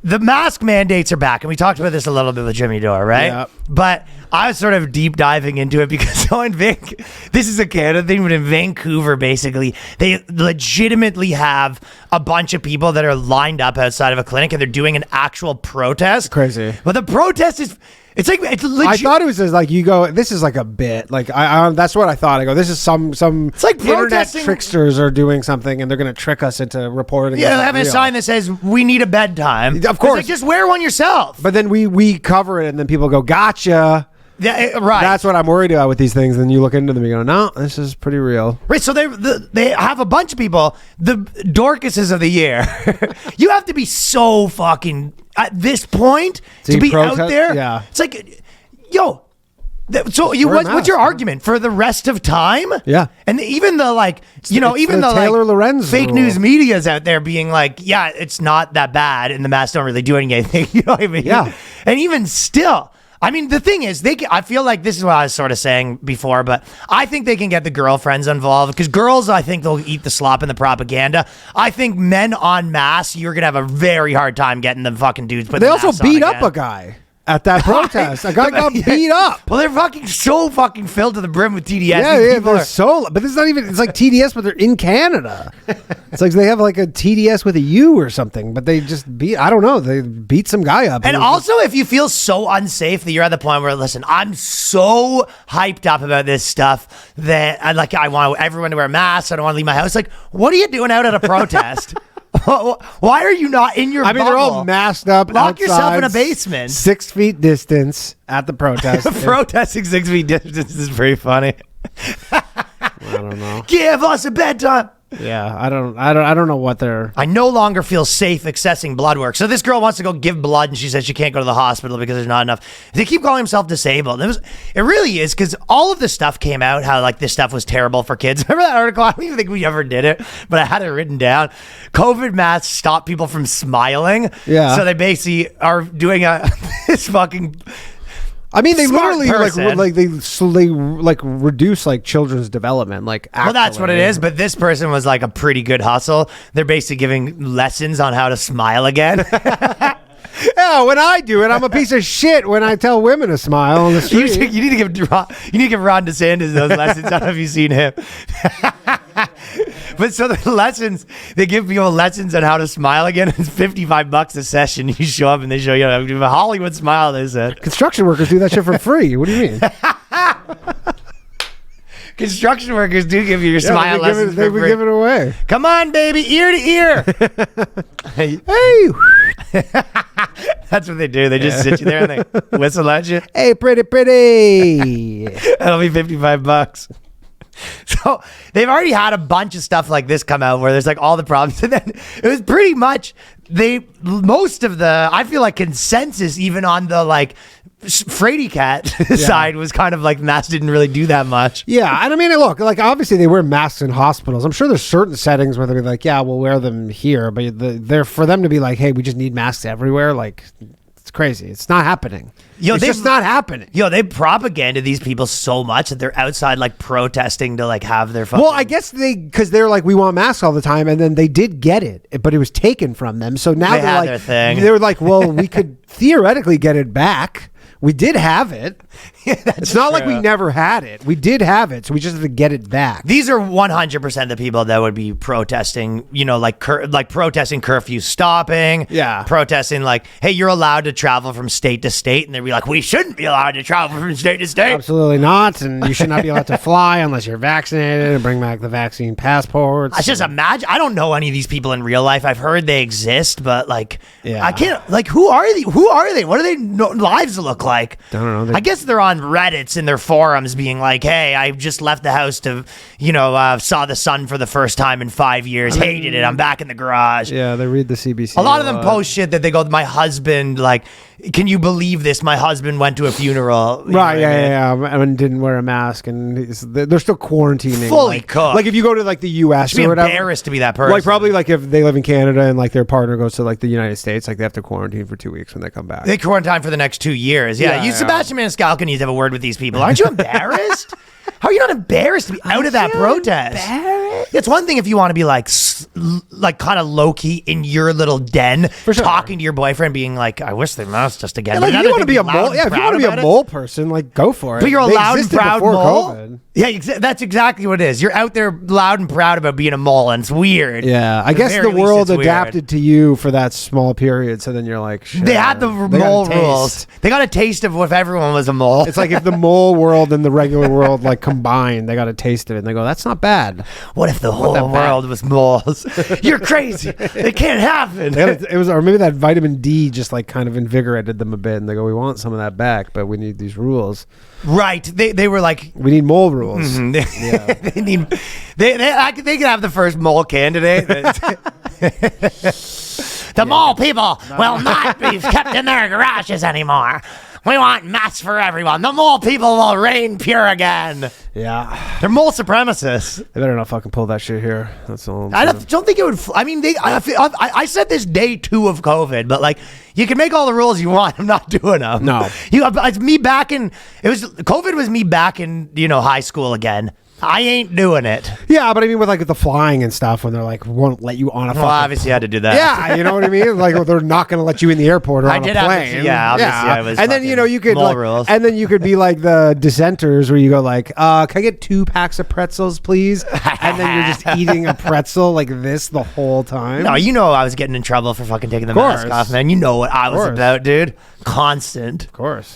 the mask mandates are back, and we talked about this a little bit with Jimmy Dore, right? Yeah. But I was sort of deep diving into it because this is a Canada thing, but in Vancouver, basically, they legitimately have a bunch of people that are lined up outside of a clinic, and they're doing an actual protest. Crazy. But the protest is... it's legit. I thought it was just like you go. This is like a bit. Like that's what I thought. I go. This is some. It's like internet protesting. Tricksters are doing something, and they're going to trick us into reporting. Yeah, having a sign that says "We need a bedtime." Of course, it's like, just wear one yourself. But then we cover it, and then people go, "Gotcha." Yeah, right. That's what I'm worried about with these things. Then you look into them, and you go, "No, this is pretty real." Right. So they have a bunch of people. The Dorcases of the year. You have to be so fucking at this point to be out there. Yeah. It's like, yo. So what's your argument for the rest of time? Yeah. And even the even the Taylor Lorenz fake rule. news media's out there being like, yeah, it's not that bad, and the masks don't really do anything. You know what I mean? Yeah. And even still, I mean, the thing is, I feel like this is what I was sort of saying before, but I think they can get the girlfriends involved because girls, I think they'll eat the slop and the propaganda. I think men en masse, you're going to have a very hard time getting the fucking dudes. They also beat up a guy at that protest. A guy got beat up. Well, they're fucking so fucking filled to the brim with TDS. Yeah, but this is not even, it's like TDS, but they're in Canada. It's like they have like a TDS with a U or something, but they just they beat some guy up. And also, if you feel so unsafe that you're at the point where, listen, I'm so hyped up about this stuff that I want everyone to wear masks. I don't want to leave my house. Like, what are you doing out at a protest? Why are you not in your bubble? They're all masked up. Lock outside, yourself in a basement. 6 feet distance at the protest. Protesting 6 feet distance is pretty funny. I don't know. Give us a bedtime. Yeah, I don't know what they're. I no longer feel safe accessing blood work. So this girl wants to go give blood, and she says she can't go to the hospital because there's not enough. They keep calling themselves disabled. It really is, because all of this stuff came out, how like this stuff was terrible for kids. Remember that article? I don't even think we ever did it, but I had it written down. COVID masks stop people from smiling. Yeah. So they basically are doing this fucking. I mean, they smart literally person. they reduce like children's development. Like, well, that's what it is. But this person was like a pretty good hustle. They're basically giving lessons on how to smile again. Yeah, when I do it, I'm a piece of shit when I tell women to smile on the street. You need to give Ron DeSantis those lessons. I don't know if you've seen him. But so the lessons, they give people lessons on how to smile again. It's $55 a session. You show up and they show you how to do a Hollywood smile, they said. Construction workers do that shit for free. What do you mean? Construction workers do give you your smile lessons for free. They give it away. Come on, baby, ear to ear. Hey. That's what they do. They just sit you there and they whistle at you. Hey, pretty. That'll be $55. So they've already had a bunch of stuff like this come out where there's like all the problems, and then it was pretty much most of the, I feel like, consensus even on the like Frady Cat side was kind of like masks didn't really do that much. Yeah, and I mean, look, like obviously they wear masks in hospitals. I'm sure there's certain settings where they'll be like, yeah, we'll wear them here, but they're for them to be like, hey, we just need masks everywhere. Like, it's crazy. It's not happening. It's just not happening. They propaganda these people so much that they're outside like protesting to like have their fucking... Well, I guess because they're like, we want masks all the time, and then they did get it, but it was taken from them. So now they're like, their thing. They were like, well, we could theoretically get it back. We did have it. It's not like we never had it. We did have it, so we just have to get it back. These are 100% the people that would be protesting, like protesting curfew stopping. Yeah. Protesting like, hey, you're allowed to travel from state to state. And they'd be like, we shouldn't be allowed to travel from state to state. Absolutely not. And you should not be allowed to fly unless you're vaccinated and bring back the vaccine passports. I just imagine. I don't know any of these people in real life. I've heard they exist, but like, I can't, like, who are they? Who are they? What do their lives look like? I don't know. I guess they're on Reddits in their forums being like, hey, I just left the house to, saw the sun for the first time in 5 years. Hated it. I'm back in the garage. Yeah, they read the CBC. A lot of them post shit that they go, my husband, like, can you believe this? My husband went to a funeral. Right, yeah, and didn't wear a mask, and they're still quarantining. Fully cooked. Like if you go to like the U.S. or whatever. Embarrassed to be that person. Like probably like if they live in Canada and like their partner goes to like the United States, like they have to quarantine for 2 weeks when they come back. They quarantine for the next 2 years. Sebastian Maniscalco needs to have a word with these people. Aren't you embarrassed? How are you not embarrassed to be out of that protest? It's one thing if you want to be like kind of low key in your little den, For sure. talking to your boyfriend, being like, "I wish they masked us again." Yeah, But like, if another you want to thing, be a mole, if you want to be a mole person, like go for it. But you're a They loud and existed proud before mole. COVID. Yeah, that's exactly what it is. You're out there loud and proud about being a mole, and it's weird. Yeah, I At guess very the least world it's weird. adapted to you for that small period. So then you're like, shit, They had the they got a mole taste. rules. They got a taste of if everyone was a mole. It's like if the mole world and the regular world like combined, they got a taste of it, and they go, "That's not bad." What if the whole world was moles? You're crazy. It can't happen. It was, or maybe that vitamin D just like kind of invigorated them a bit, and they go, "We want some of that back, but we need these rules. Right. They were like, We need mole rules." Yeah. they need. They could have the first mole candidate. The mole people will not be kept in their garages anymore. We want masks for everyone. The mole people will reign pure again. Yeah, They're mole supremacists. they better not fucking pull that shit here. That's all. I don't think it would. I mean, I said this day 2 of COVID, but like, you can make all the rules you want. I'm not doing them. No. It's me back in. COVID was me back in high school again. I ain't doing it. Yeah, but I mean with like the flying and stuff when they're like won't let you on a Well, fucking obviously, you had to do that. Yeah, you know what I mean? Like they're not going to let you in the airport or I on did a have to- plane. yeah, obviously I was and then you could mole like, rules. and then you could be like the dissenters where you go like, "Can I get 2 packs of pretzels, please?" And then you're just eating a pretzel like this the whole time. No, I was getting in trouble for fucking taking the mask course. off, man. You know what I was course. about, dude. Constant. Of course.